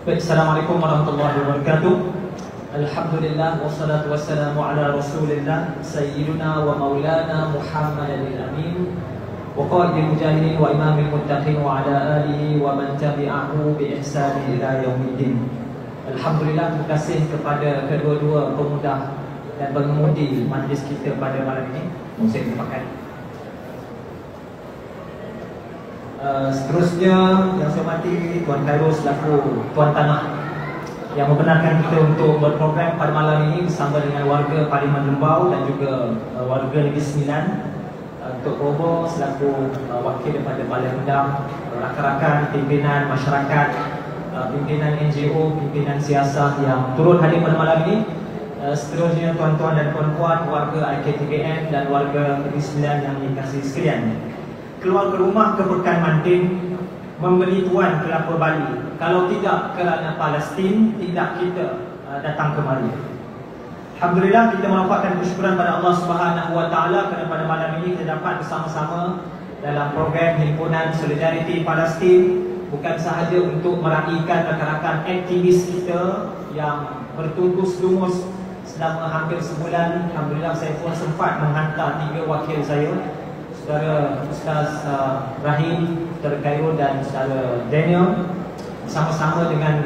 Assalamualaikum warahmatullahi wabarakatuh. Alhamdulillah wassalatu wassalamu ala Rasulillah sayyidina wa maulana Muhammadin amin wa qaidil mujahidin wa imamil muttaqin wa ala alihi wa man tabi'ahu bi ihsani ila yaumiddin. Alhamdulillah, terima kasih kepada kedua-dua pemuda dan pengemudi majlis kita pada malam ini. Saya terima. Seterusnya yang saya hormati Tuan Khairul selaku Tuan Tanah yang membenarkan kita untuk berprogram pada malam ini bersama dengan warga Parlimen Lembau dan juga warga Negeri Sembilan, untuk Robo selaku wakil daripada Balai Undang, rakan-rakan pimpinan masyarakat, pimpinan NGO, pimpinan siasat yang turut hadir pada malam ini. Seterusnya tuan-tuan dan puan-puan warga IKTBN dan warga Negeri Sembilan yang dikasihi sekalian. Keluar ke rumah ke Pekan Mantin membeli tuan kelapa Bali. Kalau tidak kerana Palestin, tidak kita datang kemari. Alhamdulillah, kita menampakkan kesyukuran pada Allah Subhanahu Wa Taala kerana pada malam ini kita dapat bersama-sama dalam program Himpunan Solidariti Palestin, bukan sahaja untuk meraihkan rakan-rakan aktivis kita yang bertungkus lumus selama hampir sebulan. Alhamdulillah, saya pun sempat menghantar 3 wakil saya, Saudara Ustaz Rahim, Saudara Khairul dan Saudara Daniel, bersama-sama dengan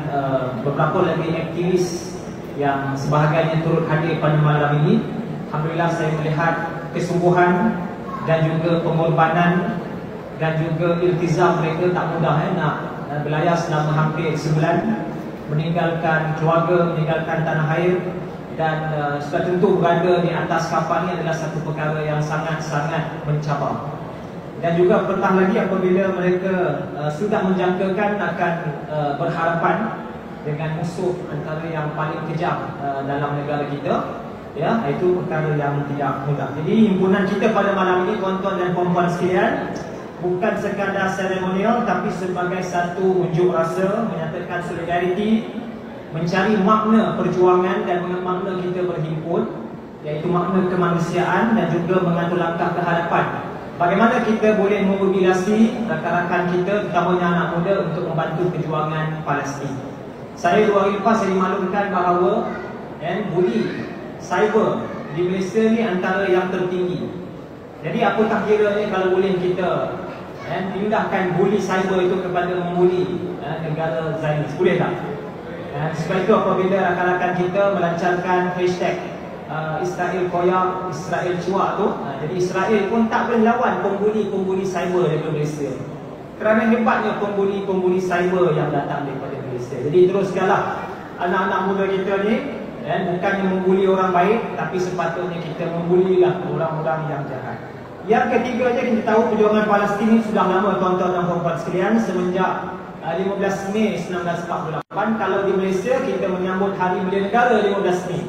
beberapa lagi aktivis yang sebahagiannya turut hadir pada malam ini. Alhamdulillah, saya melihat kesungguhan dan juga pengorbanan dan juga iltizam mereka. Tak mudah nak berlayar selama hampir sebulan, meninggalkan keluarga, meninggalkan tanah air, dan sudah tentu berada di atas kapal ini adalah satu perkara yang sangat-sangat mencabar. Dan juga petang lagi apabila mereka sudah menjangkakan akan berhadapan dengan musuh antara yang paling kejam dalam negara kita, ya, itu perkara yang tidak mudah. Jadi himpunan kita pada malam ini, tuan-tuan dan puan-puan sekalian, bukan sekadar seremonial tapi sebagai satu unjuk rasa menyatakan solidariti, mencari makna perjuangan dan makna kita berhimpun, iaitu makna kemanusiaan dan juga mengatur langkah ke hadapan. Bagaimana kita boleh memobilisasi rakan-rakan kita, terutamanya anak muda, untuk membantu perjuangan Palestin. Saya 2 hari lepas saya dimaklumkan bahawa buli cyber di Malaysia ni antara yang tertinggi. Jadi apakah kiranya kalau boleh kita pindahkan buli cyber itu kepada membuli negara Zionis, boleh tak? Sebab itu apabila rakan-rakan kita melancarkan hashtag Israel koyak, Israel cuak tu, jadi Israel pun tak boleh lawan pembuli-pembuli cyber daripada Malaysia, kerana hebatnya pembuli-pembuli cyber yang datang daripada Malaysia. Jadi teruskanlah anak-anak muda kita ni, bukannya membuli orang baik, tapi sepatutnya kita membulilah orang-orang yang jahat. Yang ketiganya, kita tahu perjuangan Palestin ini sudah lama, tuan-tuan dan puan-puan sekalian, semenjak 15 Mei 1948. Kalau di Malaysia kita menyambut Hari Belia Negara 15 Mei.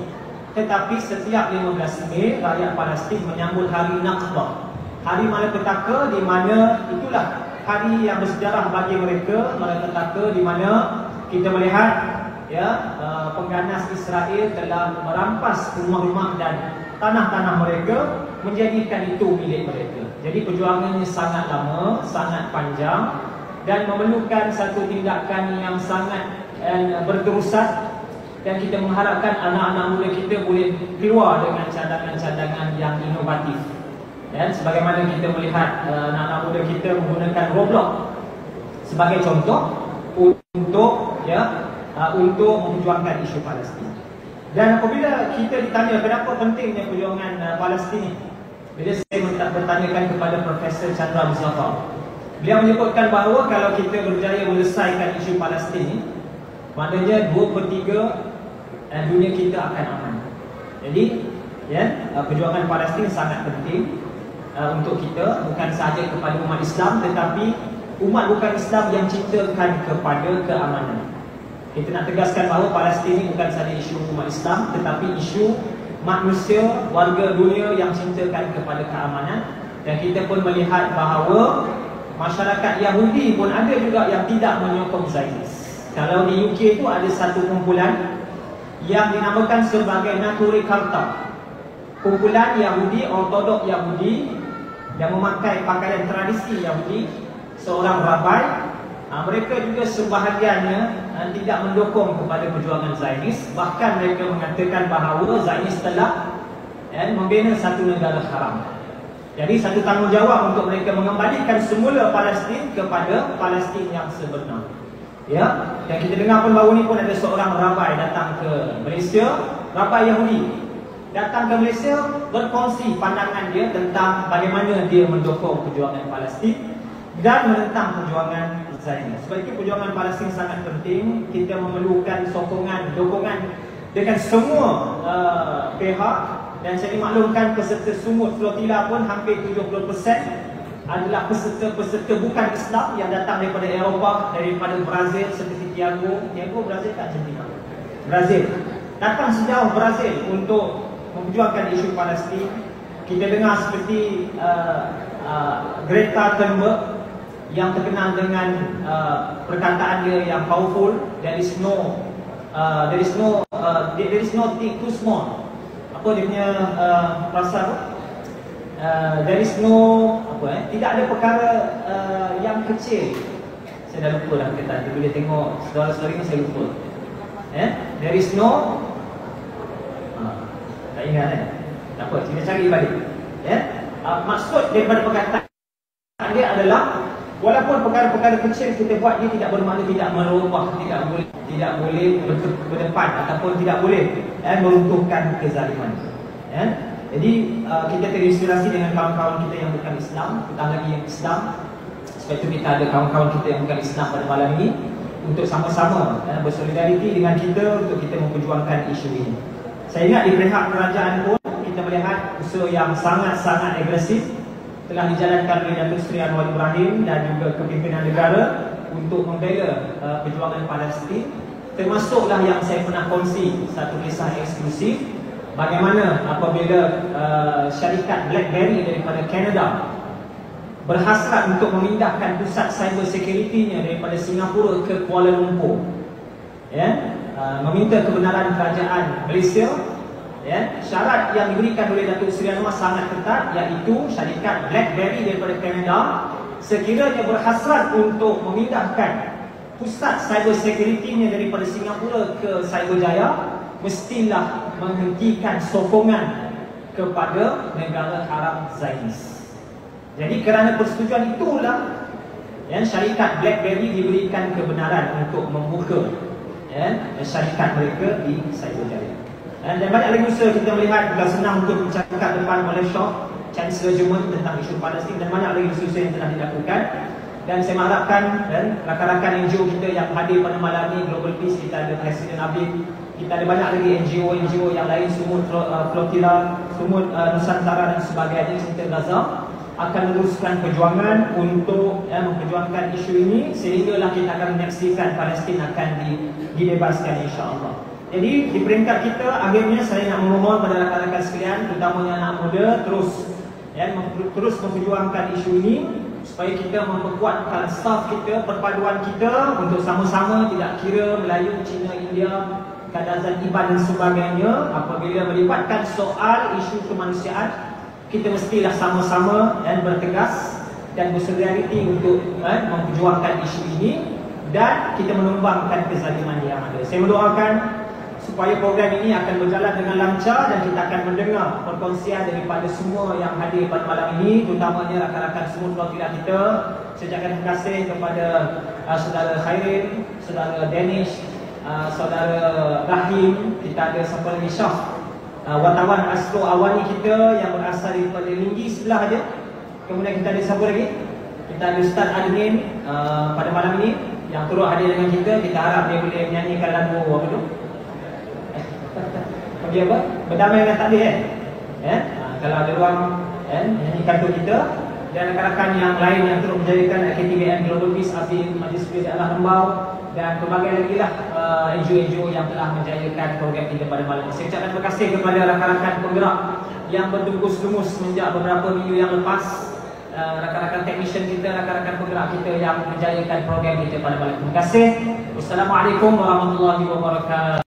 Tetapi setiap 15 Mei rakyat Palestin menyambut Hari Nakbah, Hari Malapetaka, di mana itulah hari yang bersejarah bagi mereka. Malapetaka di mana kita melihat pengganas Israel telah merampas rumah-rumah dan tanah-tanah mereka, menjadikan itu milik mereka. Jadi perjuangannya sangat lama, sangat panjang, dan memerlukan satu tindakan yang sangat berterusan. Dan kita mengharapkan anak-anak muda kita boleh keluar dengan cadangan-cadangan yang inovatif. Dan sebagaimana kita melihat anak-anak muda kita menggunakan Roblox sebagai contoh untuk memperjuangkan isu Palestin. Dan apabila kita ditanya kenapa pentingnya perjuangan Palestin, bila saya bertanyakan kepada Profesor Chandra Mustafa, beliau menyebutkan bahawa kalau kita berjaya menyelesaikan isu Palestin, maknanya 2/3 dunia kita akan aman. Jadi perjuangan Palestin sangat penting untuk kita, bukan sahaja kepada umat Islam, tetapi umat bukan Islam yang cintakan kepada keamanan. Kita nak tegaskan bahawa Palestin ini bukan sahaja isu umat Islam, tetapi isu manusia, warga dunia yang cintakan kepada keamanan. Dan kita pun melihat bahawa masyarakat Yahudi pun ada juga yang tidak menyokong Zionis. Kalau di UK itu ada satu kumpulan yang dinamakan sebagai Naturi Karta, kumpulan Yahudi, Ortodok Yahudi yang memakai pakaian tradisi Yahudi. Seorang rabai Mereka juga sebahagiannya tidak mendukung kepada perjuangan Zionis. Bahkan mereka mengatakan bahawa Zionis telah membina satu negara haram. Jadi satu tanggungjawab untuk mereka mengembalikan semula Palestin kepada Palestin yang sebenar. Ya, dan kita dengar pun baru ni pun ada seorang rabai datang ke Malaysia, rabai Yahudi datang ke Malaysia berkongsi pandangan dia tentang bagaimana dia mendukung perjuangan Palestin dan menentang perjuangan Zionis. Sebab itu perjuangan Palestin sangat penting. Kita memerlukan sokongan, dukungan dengan semua pihak. Dan saya dimaklumkan peserta sumut flotila pun hampir 70% adalah peserta bukan Islam yang datang daripada Eropah, daripada Brazil seperti Tiago Brazil tak Argentina, Brazil. Datang sejauh Brazil untuk memperjuangkan isu Palestin. Kita dengar seperti Greta Thunberg yang terkenal dengan perkataan dia yang powerful. There is no thing too small. Apa dia punya frasa? There is no tidak ada perkara yang kecil. Saya dah lupa dah kata. Bila tengok saudara-saudari ni saya lupa. There is no tak ingat tak apa, kita cari balik. Maksud daripada perkataan dia adalah walaupun perkara-perkara kecil kita buat, dia tidak bermakna tidak merubah, tidak boleh berdepan ataupun tidak boleh meruntuhkan kezaliman. Jadi kita terinspirasi dengan kawan-kawan kita yang bukan Islam, bukan lagi yang Islam. Sebab itu kita ada kawan-kawan kita yang bukan Islam pada malam ini untuk sama-sama bersolidariti dengan kita untuk kita memperjuangkan isu ini. Saya ingat di pihak kerajaan pun kita melihat usaha yang sangat-sangat agresif telah dijalankan oleh Datuk Seri Anwar Ibrahim dan juga kepimpinan negara untuk membela perjuangan Palestin. Termasuklah yang saya pernah kongsi satu kisah eksklusif bagaimana apabila syarikat BlackBerry daripada Kanada berhasrat untuk memindahkan pusat cyber security-nya daripada Singapura ke Kuala Lumpur, meminta kebenaran kerajaan Malaysia. Syarat yang diberikan oleh Datuk Seri Anwar sangat ketat, iaitu syarikat BlackBerry daripada Kanada sekiranya berhasrat untuk memindahkan pusat cyber security-nya daripada Singapura ke Cyberjaya, mestilah menghentikan sokongan kepada negara haram Zionis. Jadi kerana persetujuan itulah syarikat BlackBerry diberikan kebenaran untuk membuka syarikat mereka di Cyberjaya. Dan banyak lagi usaha kita melihat bukan senang untuk bercakap depan Malaysia, Chancellor Jerman tentang isu Palestin, dan banyak lagi usaha yang telah dilakukan. Dan saya mengharapkan rakan-rakan NGO kita yang hadir pada malam ini, Global Peace, kita ada Presiden Habib, kita ada banyak lagi NGO yang lain, Sumut Flotilla, Sumut Nusantara dan sebagainya, Cinta Gaza, akan meneruskan perjuangan untuk memperjuangkan isu ini sehinggalah kita akan menyaksikan Palestin akan dibebaskan, insya-Allah. Jadi di peringkat kita, akhirnya saya nak memohon pada rakan-rakan sekalian, terutamanya anak muda, terus memperjuangkan isu ini supaya kita memperkuatkan staf kita, perpaduan kita untuk sama-sama, tidak kira Melayu, Cina, India, Kadazan, Iban dan sebagainya. Apabila melibatkan soal isu kemanusiaan, kita mestilah sama-sama bertegas dan bersolidariti untuk memperjuangkan isu ini dan kita menumbangkan kezaliman yang ada. Saya mendoakan supaya program ini akan berjalan dengan lancar dan kita akan mendengar perkongsian daripada semua yang hadir pada malam ini, terutamanya rakan-rakan semua perwakilan kita. Saya ucapkan terima kasih kepada saudara Khairin, saudara Danish, saudara Rahim, kita ada siapa lagi, Syaf, wartawan Astro Awani kita yang berasal daripada Linggi sebelah aja. Kemudian kita ada siapa lagi? Kita ada Ustaz Admin pada malam ini yang turut hadir dengan kita. Kita harap dia boleh menyanyikan lagu apa tu? Bagi apa? Berdamai dengan takdir kalau ada ruang nyanyikan untuk kita. Dan rakan-rakan yang lain yang turut menjadikan KTBM Global Peace, Afid, Majlis Peace Allah Rembau dan pelbagai lagi lah NGO-NGO yang telah menjayakan program kita pada malam ini. Saya ucapkan terima kasih kepada rakan-rakan penggerak yang berdungus-dungus semenjak beberapa minggu yang lepas, rakan-rakan technician kita, rakan-rakan penggerak kita yang menjayakan program kita pada malam ini. Terima kasih. Wassalamualaikum warahmatullahi wabarakatuh.